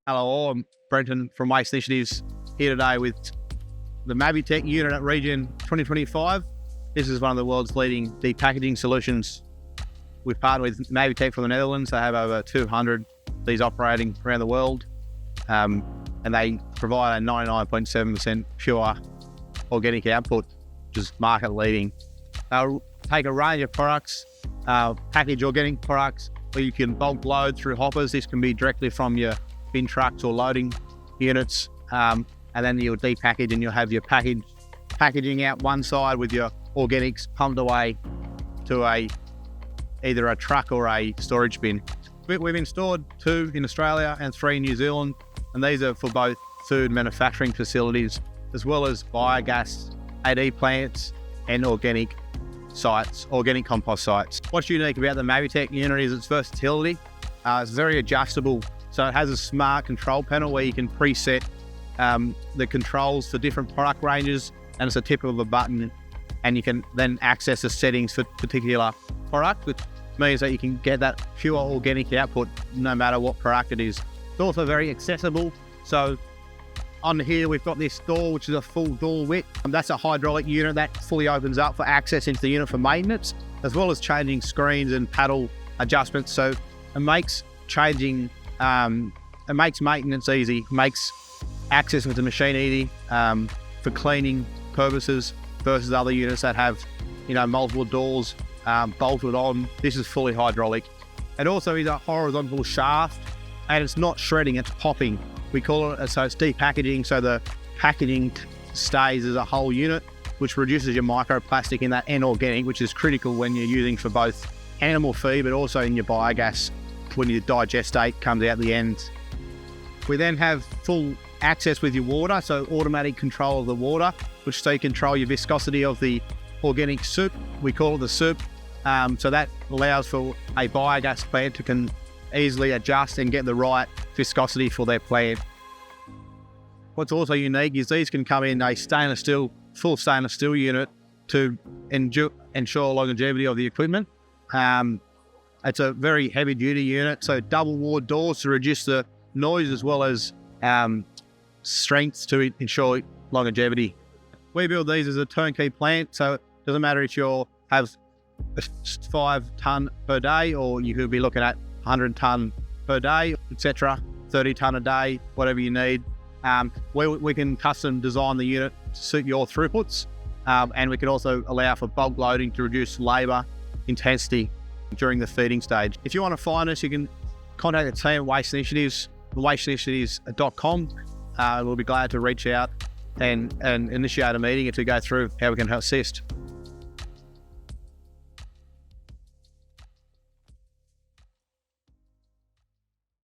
Hello all, I'm Brenton from Waste Initiatives here today with the Mavitec unit at REGEN 2025. This is one of the world's leading depackaging solutions. We've partnered with Mavitec from the Netherlands. They have over 200 of these operating around the world, and they provide a 99.7% pure organic output, which is market leading. They'll take a range of products, package organic products, where you can bulk load through hoppers. This can be directly from your bin trucks or loading units, and then you'll depackage and you'll have your packaging out one side with your organics pumped away to either a truck or a storage bin. We've installed 2 in Australia and 3 in New Zealand, and these are for both food manufacturing facilities as well as biogas AD plants and organic sites, organic compost sites. What's unique about the Mavitec unit is its versatility. It's very adjustable. So it has a smart control panel where you can preset the controls for different product ranges, and it's a tip of a button, and you can then access the settings for particular product, which means that you can get that pure organic output no matter what product it is. It's also very accessible. So on here we've got this door, which is a full door width. That's a hydraulic unit that fully opens up for access into the unit for maintenance, as well as changing screens and paddle adjustments. So it makes it makes maintenance easy, makes access with the machine easy for cleaning purposes versus other units that have, multiple doors bolted on. This is fully hydraulic. It also is a horizontal shaft, and it's not shredding, it's popping. We call it, so it's depackaging, so the packaging stays as a whole unit, which reduces your microplastic in that end organic, which is critical when you're using for both animal feed, but also in your biogas when your digestate comes out the end. We then have full access with your water, so automatic control of the water, which so you control your viscosity of the organic soup. We call it the soup. So that allows for a biogas plant to can easily adjust and get the right viscosity for their plant. What's also unique is these can come in a full stainless steel unit to ensure longevity of the equipment. It's a very heavy duty unit, so double ward doors to reduce the noise as well as strength to ensure longevity. We build these as a turnkey plant, so it doesn't matter if you have a 5 tonne per day, or you could be looking at 100 tonne per day, etc., 30 tonne a day, whatever you need. We can custom design the unit to suit your throughputs, and we can also allow for bulk loading to reduce labour intensity during the feeding stage. If you want to find us, you can contact the team at Waste Initiatives, wasteinitiatives.com. We'll be glad to reach out and initiate a meeting to go through how we can assist.